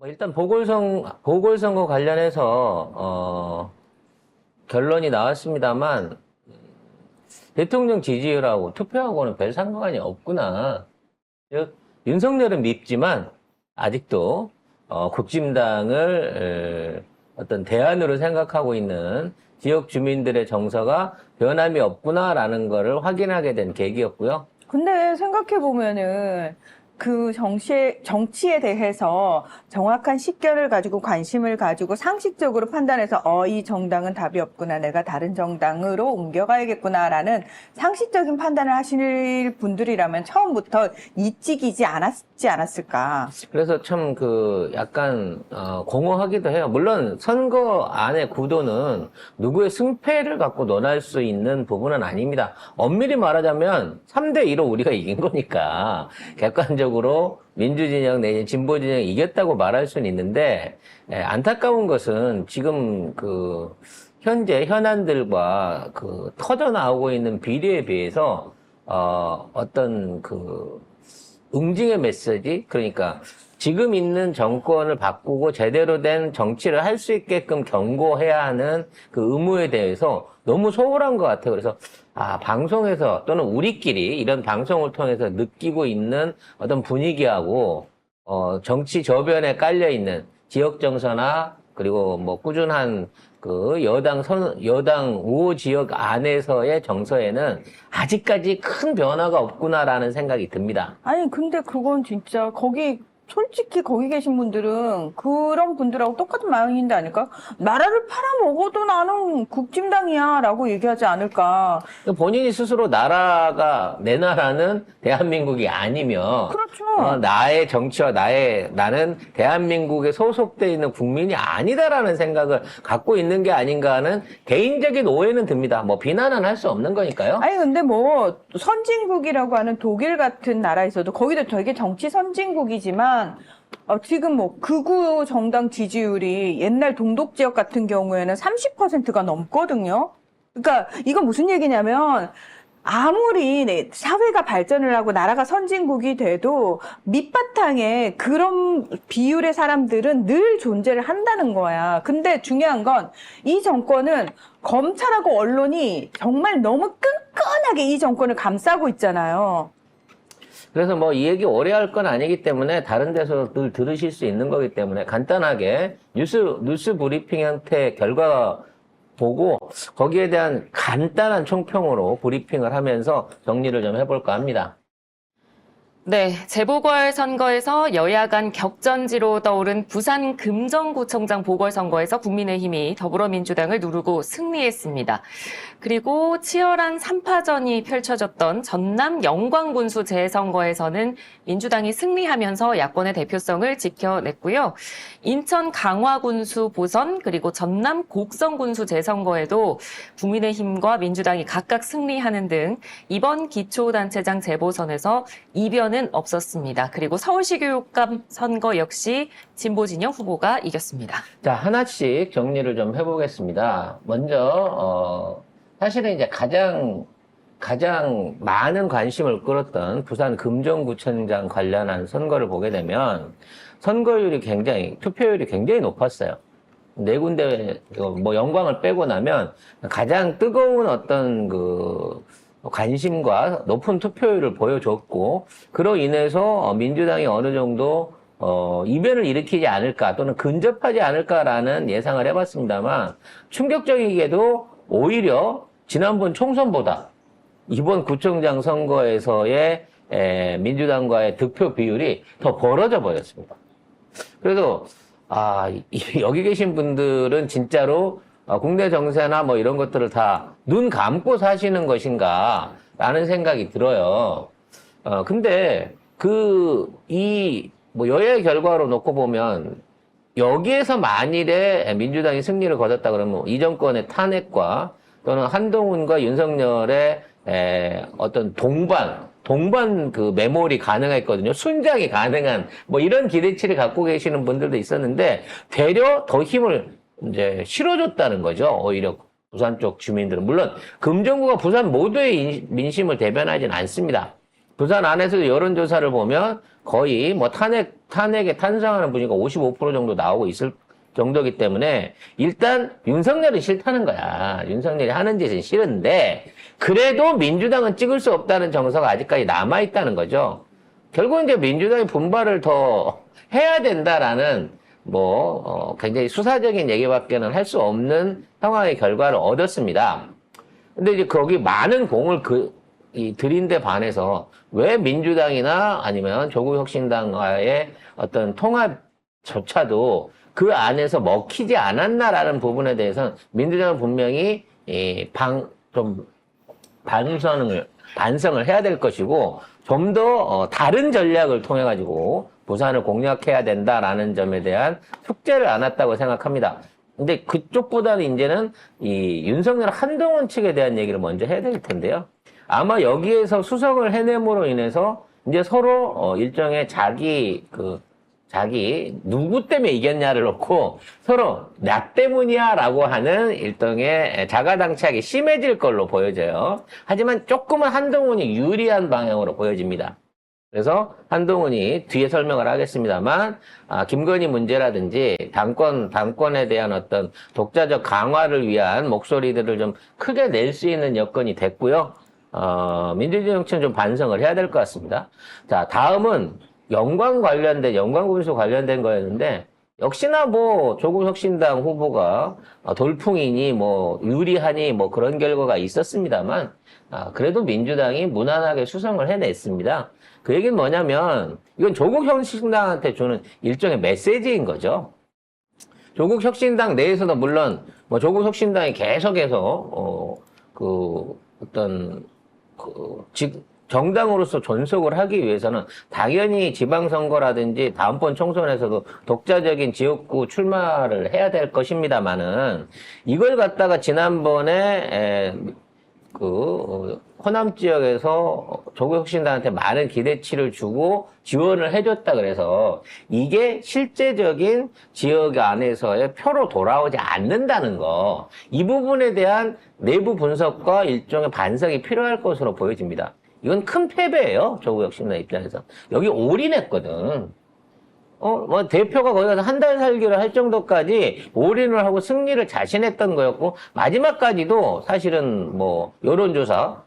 뭐 일단 보궐선거 관련해서 결론이 나왔습니다만 대통령 지지율하고 투표하고는 별 상관이 없구나. 즉 윤석열은 밉지만 아직도 국진당을 어떤 대안으로 생각하고 있는 지역 주민들의 정서가 변함이 없구나라는 거를 확인하게 된 계기였고요. 근데 생각해보면은 그 정치에 대해서 정확한 식견을 가지고 관심을 가지고 상식적으로 판단해서 이 정당은 답이 없구나. 내가 다른 정당으로 옮겨가야겠구나라는 상식적인 판단을 하실 분들이라면 처음부터 이찍이지 않았을까. 그래서 참 약간 공허하기도 해요. 물론 선거 안의 구도는 누구의 승패를 갖고 논할 수 있는 부분은 아닙니다. 엄밀히 말하자면 3대2로 우리가 이긴 거니까 객관적으로 민주진영 내지 진보진영이 이겼다고 말할 수는 있는데, 안타까운 것은 지금 현재 현안들과 터져 나오고 있는 비리에 비해서 어떤 응징의 메시지, 그러니까 지금 있는 정권을 바꾸고 제대로 된 정치를 할 수 있게끔 경고해야 하는 의무에 대해서 너무 소홀한 것 같아요. 그래서 방송에서 또는 우리끼리 이런 방송을 통해서 느끼고 있는 어떤 분위기하고 정치 저변에 깔려 있는 지역 정서나 그리고 뭐 꾸준한 여당 우호 지역 안에서의 정서에는 아직까지 큰 변화가 없구나라는 생각이 듭니다. 아니, 근데 그건 진짜 솔직히 거기 계신 분들은 그런 분들하고 똑같은 마음인데 아닐까? 나라를 팔아먹어도 나는 국진당이야 라고 얘기하지 않을까. 본인이 스스로 내 나라는 대한민국이 아니며, 그렇죠. 나의 정치와 나는 대한민국에 소속돼 있는 국민이 아니다라는 생각을 갖고 있는 게 아닌가 하는 개인적인 오해는 듭니다. 뭐 비난은 할 수 없는 거니까요. 아니, 근데 뭐, 선진국이라고 하는 독일 같은 나라에서도 거기도 되게 정치 선진국이지만, 지금 뭐, 극우 정당 지지율이 옛날 동독 지역 같은 경우에는 30%가 넘거든요? 그러니까, 이건 무슨 얘기냐면, 아무리 사회가 발전을 하고 나라가 선진국이 돼도 밑바탕에 그런 비율의 사람들은 늘 존재를 한다는 거야. 근데 중요한 건 이 정권은 검찰하고 언론이 정말 너무 끈끈하게 이 정권을 감싸고 있잖아요. 그래서 뭐 이 얘기 오래 할 건 아니기 때문에 다른 데서 늘 들으실 수 있는 거기 때문에 간단하게 뉴스 브리핑 형태 결과 보고 거기에 대한 간단한 총평으로 브리핑을 하면서 정리를 좀 해볼까 합니다. 네, 재보궐선거에서 여야 간 격전지로 떠오른 부산 금정구청장 보궐선거에서 국민의힘이 더불어민주당을 누르고 승리했습니다. 그리고 치열한 3파전이 펼쳐졌던 전남 영광군수 재선거에서는 민주당이 승리하면서 야권의 대표성을 지켜냈고요. 인천 강화군수 보선 그리고 전남 곡성군수 재선거에도 국민의힘과 민주당이 각각 승리하는 등 이번 기초단체장 재보선에서 이변은 없었습니다. 그리고 서울시 교육감 선거 역시 진보 진영 후보가 이겼습니다. 자, 하나씩 정리를 좀 해보겠습니다. 먼저 사실은 이제 가장 많은 관심을 끌었던 부산 금정구청장 관련한 선거를 보게 되면 투표율이 굉장히 높았어요. 네 군데 뭐 영광을 빼고 나면 가장 뜨거운 어떤 관심과 높은 투표율을 보여줬고, 그로 인해서 민주당이 어느 정도 이변을 일으키지 않을까 또는 근접하지 않을까라는 예상을 해봤습니다만, 충격적이게도 오히려 지난번 총선보다 이번 구청장 선거에서의 민주당과의 득표 비율이 더 벌어져 버렸습니다. 그래서 여기 계신 분들은 진짜로 국내 정세나 뭐 이런 것들을 다 눈 감고 사시는 것인가 라는 생각이 들어요. 근데 여야의 결과로 놓고 보면 여기에서 만일에 민주당이 승리를 거뒀다 그러면 이 정권의 탄핵과 또는 한동훈과 윤석열의 어떤 동반 메모리 가능했거든요. 순장이 가능한 뭐 이런 기대치를 갖고 계시는 분들도 있었는데 되려 더 힘을 이제 실어줬다는 거죠. 오히려 부산 쪽 주민들은. 물론 금정구가 부산 모두의 민심을 대변하진 않습니다. 부산 안에서도 여론조사를 보면 거의 뭐 탄핵에 찬성하는 분위기가 55% 정도 나오고 있을 정도이기 때문에 일단 윤석열이 싫다는 거야. 윤석열이 하는 짓은 싫은데 그래도 민주당은 찍을 수 없다는 정서가 아직까지 남아있다는 거죠. 결국 이제 민주당이 분발을 더 해야 된다라는 굉장히 수사적인 얘기밖에는 할 수 없는 상황의 결과를 얻었습니다. 근데 이제 거기 많은 공을 들인 데 반해서 왜 민주당이나 아니면 조국혁신당과의 어떤 통합조차도 그 안에서 먹히지 않았나라는 부분에 대해서는 민주당은 분명히 반성을 해야 될 것이고 좀 더 다른 전략을 통해 가지고 부산을 공략해야 된다라는 점에 대한 숙제를 안았다고 생각합니다. 근데 그쪽보다는 이제는 이 윤석열 한동훈 측에 대한 얘기를 먼저 해야 될 텐데요. 아마 여기에서 수석을 해냄으로 인해서 이제 서로 일종의 자기 누구 때문에 이겼냐를 놓고 서로 나 때문이야라고 하는 일종의 자가당착이 심해질 걸로 보여져요. 하지만 조금은 한동훈이 유리한 방향으로 보여집니다. 그래서 한동훈이 뒤에 설명을 하겠습니다만 김건희 문제라든지 당권에 대한 어떤 독자적 강화를 위한 목소리들을 좀 크게 낼 수 있는 여건이 됐고요. 민주주의 정치는 좀 반성을 해야 될 것 같습니다. 자, 다음은 영광군수 관련된 거였는데 역시나 조국혁신당 후보가 돌풍이니 유리하니 그런 결과가 있었습니다만 그래도 민주당이 무난하게 수성을 해냈습니다. 그 얘기는 뭐냐면 이건 조국혁신당한테 주는 일종의 메시지인 거죠. 조국혁신당 내에서도 물론 조국혁신당이 계속해서 정당으로서 존속을 하기 위해서는 당연히 지방선거라든지 다음번 총선에서도 독자적인 지역구 출마를 해야 될 것입니다만은 이걸 갖다가 지난번에 호남 지역에서 조국혁신당한테 많은 기대치를 주고 지원을 해줬다 그래서 이게 실제적인 지역 안에서의 표로 돌아오지 않는다는 거, 이 부분에 대한 내부 분석과 일종의 반성이 필요할 것으로 보여집니다. 이건 큰 패배예요, 조국혁신당 입장에서. 여기 올인했거든. 대표가 거기 가서 한 달 살기를 할 정도까지 올인을 하고 승리를 자신했던 거였고, 마지막까지도 사실은 여론조사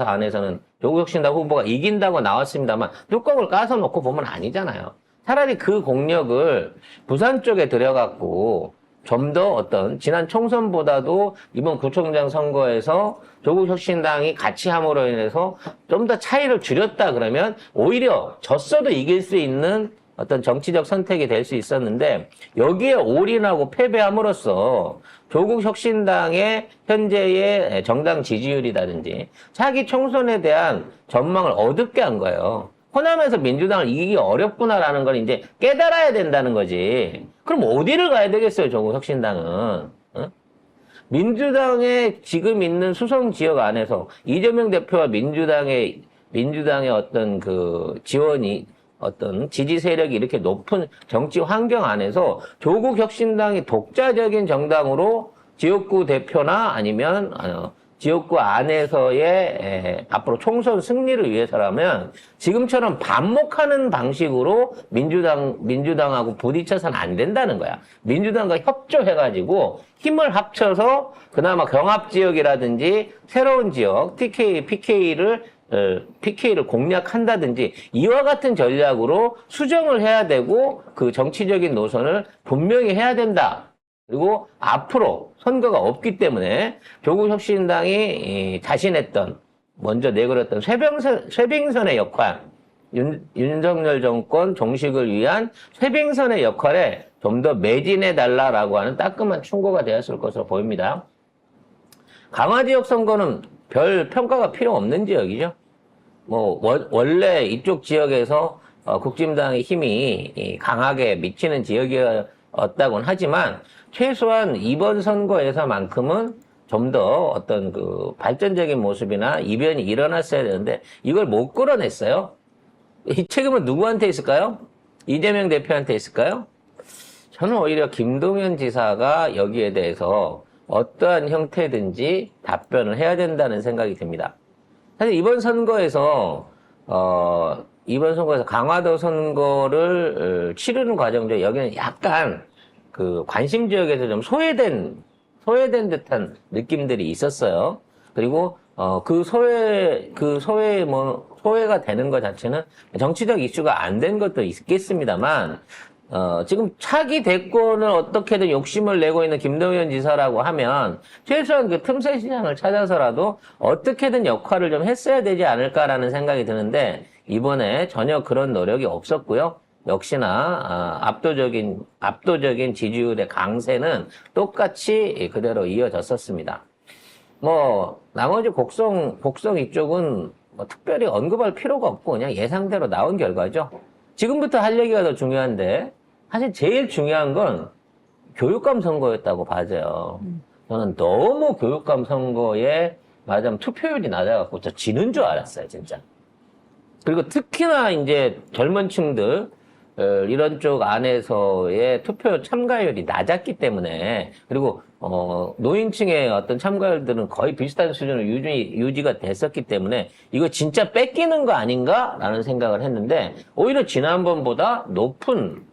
안에서는 조국혁신당 후보가 이긴다고 나왔습니다만, 뚜껑을 까서 놓고 보면 아니잖아요. 차라리 그 공력을 부산 쪽에 들여갖고, 좀 더 지난 총선보다도 이번 구청장 선거에서 조국혁신당이 같이 함으로 인해서 좀 더 차이를 줄였다 그러면 오히려 졌어도 이길 수 있는 어떤 정치적 선택이 될 수 있었는데 여기에 올인하고 패배함으로써 조국혁신당의 현재의 정당 지지율이라든지 차기 총선에 대한 전망을 어둡게 한 거예요. 호남에서 민주당을 이기기 어렵구나라는 걸 이제 깨달아야 된다는 거지. 그럼 어디를 가야 되겠어요, 조국혁신당은? 민주당의 지금 있는 수성 지역 안에서 이재명 대표와 민주당의 어떤 지원이 지지 세력이 이렇게 높은 정치 환경 안에서 조국혁신당이 독자적인 정당으로 지역구 대표나 아니면 지역구 안에서의 앞으로 총선 승리를 위해서라면 지금처럼 반목하는 방식으로 민주당하고 부딪혀서는 안 된다는 거야. 민주당과 협조해가지고 힘을 합쳐서 그나마 경합지역이라든지 새로운 지역, PK를 공략한다든지 이와 같은 전략으로 수정을 해야 되고 그 정치적인 노선을 분명히 해야 된다. 그리고 앞으로 선거가 없기 때문에 조국혁신당이 자신했던 먼저 내걸었던 쇄빙선의 역할, 윤석열 정권 종식을 위한 쇄빙선의 역할에 좀 더 매진해달라라고 하는 따끔한 충고가 되었을 것으로 보입니다. 강화지역 선거는 별 평가가 필요 없는 지역이죠. 원래 이쪽 지역에서 국진당의 힘이 강하게 미치는 지역이었다고는 하지만 최소한 이번 선거에서만큼은 좀 더 발전적인 모습이나 이변이 일어났어야 되는데 이걸 못 끌어냈어요. 이 책임은 누구한테 있을까요? 이재명 대표한테 있을까요? 저는 오히려 김동연 지사가 여기에 대해서 어떠한 형태든지 답변을 해야 된다는 생각이 듭니다. 사실 이번 선거에서 이번 선거에서 강화도 선거를 치르는 과정 중에 여기는 약간 그 관심 지역에서 좀 소외된 듯한 느낌들이 있었어요. 그리고 소외가 되는 것 자체는 정치적 이슈가 안 된 것도 있겠습니다만, 지금 차기 대권을 어떻게든 욕심을 내고 있는 김동연 지사라고 하면 최소한 그 틈새 시장을 찾아서라도 어떻게든 역할을 좀 했어야 되지 않을까라는 생각이 드는데, 이번에 전혀 그런 노력이 없었고요. 역시나 압도적인 지지율의 강세는 똑같이 그대로 이어졌었습니다. 나머지 곡성 이쪽은 특별히 언급할 필요가 없고 그냥 예상대로 나온 결과죠. 지금부터 할 얘기가 더 중요한데, 사실 제일 중요한 건 교육감 선거였다고 봐져요. 저는 너무 교육감 선거에 맞으면 투표율이 낮아갖고 저 지는 줄 알았어요, 진짜. 그리고 특히나 이제 젊은 층들, 이런 쪽 안에서의 투표 참가율이 낮았기 때문에, 그리고 노인층의 어떤 참가율들은 거의 비슷한 수준으로 유지가 됐었기 때문에 이거 진짜 뺏기는 거 아닌가라는 생각을 했는데, 오히려 지난번보다 높은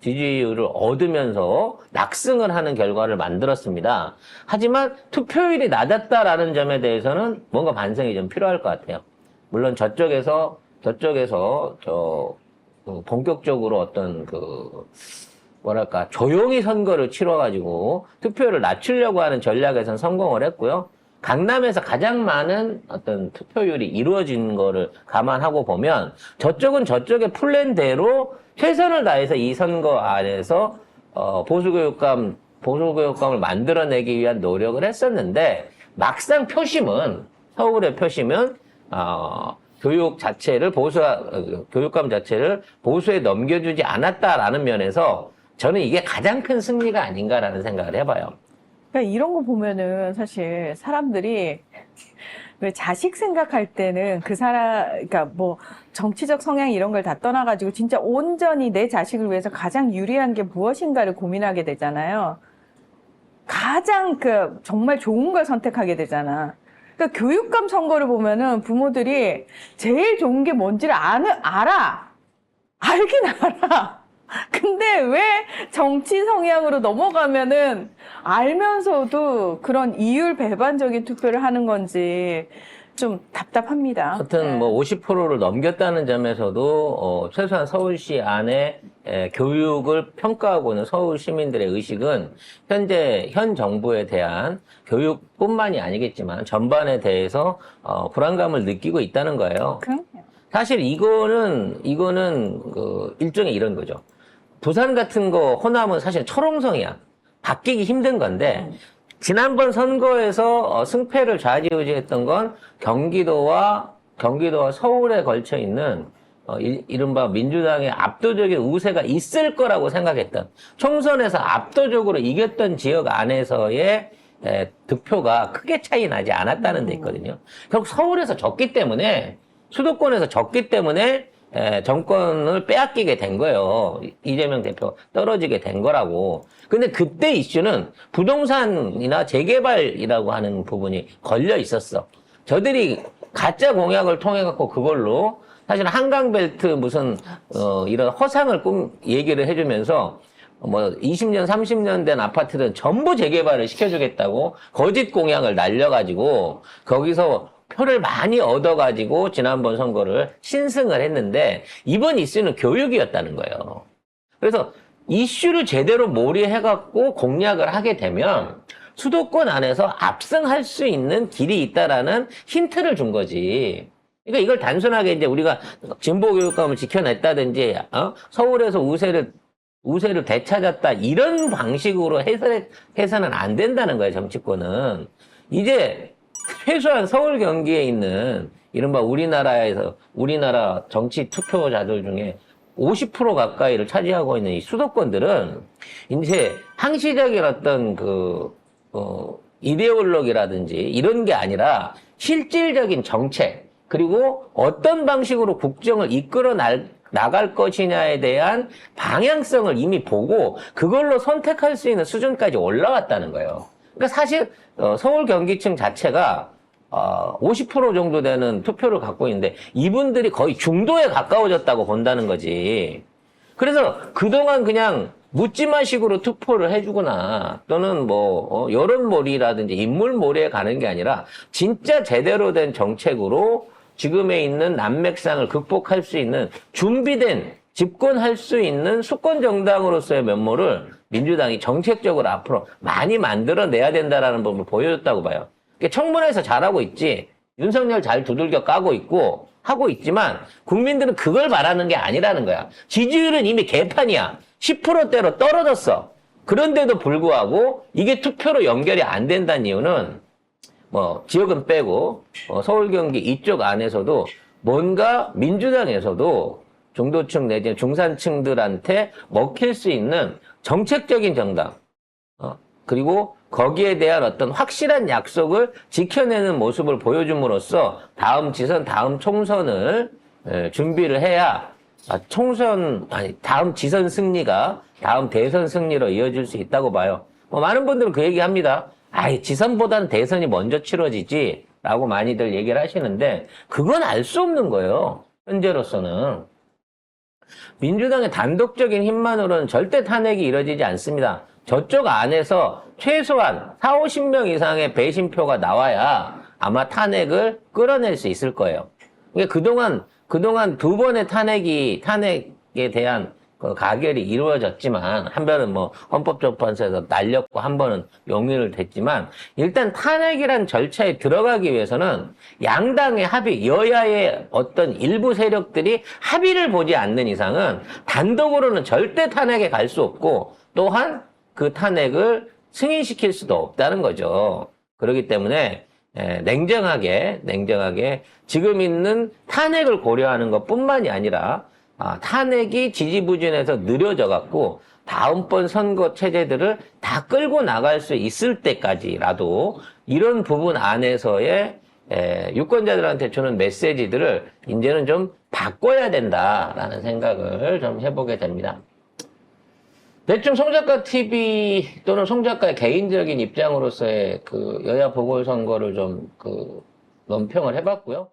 지지율을 얻으면서 낙승을 하는 결과를 만들었습니다. 하지만 투표율이 낮았다라는 점에 대해서는 뭔가 반성이 좀 필요할 것 같아요. 물론 저쪽에서 본격적으로 어떤 조용히 선거를 치러가지고 투표율을 낮추려고 하는 전략에선 성공을 했고요. 강남에서 가장 많은 어떤 투표율이 이루어진 거를 감안하고 보면 저쪽은 저쪽의 플랜대로 최선을 다해서 이 선거 안에서 보수교육감을 만들어내기 위한 노력을 했었는데, 막상 서울의 표심은 교육감 자체를 보수에 넘겨주지 않았다라는 면에서 저는 이게 가장 큰 승리가 아닌가라는 생각을 해봐요. 그러니까 이런 거 보면은 사실 사람들이 왜 자식 생각할 때는 그러니까 뭐 정치적 성향 이런 걸 다 떠나가지고 진짜 온전히 내 자식을 위해서 가장 유리한 게 무엇인가를 고민하게 되잖아요. 가장 정말 좋은 걸 선택하게 되잖아. 그러니까 교육감 선거를 보면은 부모들이 제일 좋은 게 뭔지를 알아. 알긴 알아. 근데 왜 정치 성향으로 넘어가면은 알면서도 그런 이율 배반적인 투표를 하는 건지 좀 답답합니다. 하여튼 50%를 넘겼다는 점에서도 최소한 서울시 안에 교육을 평가하고 있는 서울 시민들의 의식은 현 정부에 대한 교육뿐만이 아니겠지만 전반에 대해서 불안감을 느끼고 있다는 거예요. 그럼요. 사실 이거는 일종의 이런 거죠. 부산 같은 거 호남은 사실 철옹성이야. 바뀌기 힘든 건데, 지난번 선거에서 승패를 좌지우지했던 건 경기도와 서울에 걸쳐 있는 이른바 민주당의 압도적인 우세가 있을 거라고 생각했던, 총선에서 압도적으로 이겼던 지역 안에서의 득표가 크게 차이 나지 않았다는 데 있거든요. 결국 서울에서 졌기 때문에, 수도권에서 졌기 때문에 정권을 빼앗기게 된 거예요. 이재명 대표 떨어지게 된 거라고. 근데 그때 이슈는 부동산이나 재개발이라고 하는 부분이 걸려 있었어. 저들이 가짜 공약을 통해 갖고 그걸로 사실 한강벨트 무슨 이런 허상을 얘기를 해주면서 20년, 30년 된 아파트들은 전부 재개발을 시켜주겠다고 거짓 공약을 날려가지고 거기서 표를 많이 얻어가지고 지난번 선거를 신승을 했는데, 이번 이슈는 교육이었다는 거예요. 그래서 이슈를 제대로 몰이해갖고 공략을 하게 되면 수도권 안에서 압승할 수 있는 길이 있다라는 힌트를 준 거지. 그러니까 이걸 단순하게 이제 우리가 진보 교육감을 지켜냈다든지, 서울에서 우세를 되찾았다, 이런 방식으로 해서는 안 된다는 거예요, 정치권은. 이제 최소한 서울 경기에 있는 이른바 우리나라 정치 투표자들 중에 50% 가까이를 차지하고 있는 이 수도권들은 이제 항시적인 어떤 이데올로기라든지 이런 게 아니라 실질적인 정책, 그리고 어떤 방식으로 국정을 이끌어 나갈 것이냐에 대한 방향성을 이미 보고 그걸로 선택할 수 있는 수준까지 올라왔다는 거예요. 그러니까 사실 서울 경기층 자체가 50% 정도 되는 투표를 갖고 있는데 이분들이 거의 중도에 가까워졌다고 본다는 거지. 그래서 그동안 그냥 묻지마식으로 투표를 해주거나 또는 뭐 여론몰이라든지 인물몰이에 가는 게 아니라 진짜 제대로 된 정책으로 지금에 있는 난맥상을 극복할 수 있는 준비된 집권할 수 있는 수권 정당으로서의 면모를 민주당이 정책적으로 앞으로 많이 만들어내야 된다라는 부분을 보여줬다고 봐요. 청문회에서 잘하고 있지, 윤석열 잘 두들겨 까고 있고 하고 있지만 국민들은 그걸 바라는 게 아니라는 거야. 지지율은 이미 개판이야. 10%대로 떨어졌어. 그런데도 불구하고 이게 투표로 연결이 안 된다는 이유는 뭐 지역은 빼고 서울 경기 이쪽 안에서도 뭔가 민주당에서도 중도층 내지 중산층들한테 먹힐 수 있는 정책적인 정당 그리고 거기에 대한 어떤 확실한 약속을 지켜내는 모습을 보여줌으로써 다음 지선, 다음 총선을 준비를 해야 다음 지선 승리가 다음 대선 승리로 이어질 수 있다고 봐요. 많은 분들은 그 얘기 합니다. 지선보다는 대선이 먼저 치러지지 라고 많이들 얘기를 하시는데 그건 알 수 없는 거예요. 현재로서는. 민주당의 단독적인 힘만으로는 절대 탄핵이 이루어지지 않습니다. 저쪽 안에서 최소한 4, 50명 이상의 배신표가 나와야 아마 탄핵을 끌어낼 수 있을 거예요. 그러니까 그동안 두 번의 탄핵에 대한 그 가결이 이루어졌지만, 한 번은 뭐 헌법재판소에서 날렸고, 한 번은 용의를 됐지만, 일단 탄핵이란 절차에 들어가기 위해서는 양당의 합의, 여야의 어떤 일부 세력들이 합의를 보지 않는 이상은 단독으로는 절대 탄핵에 갈 수 없고, 또한 그 탄핵을 승인시킬 수도 없다는 거죠. 그렇기 때문에 냉정하게 지금 있는 탄핵을 고려하는 것뿐만이 아니라 탄핵이 지지부진해서 느려져 갖고 다음번 선거 체제들을 다 끌고 나갈 수 있을 때까지라도 이런 부분 안에서의 유권자들한테 주는 메시지들을 이제는 좀 바꿔야 된다라는 생각을 좀 해보게 됩니다. 대충 송작가 TV 또는 송작가의 개인적인 입장으로서의 그 여야 보궐선거를 좀 논평을 해봤고요.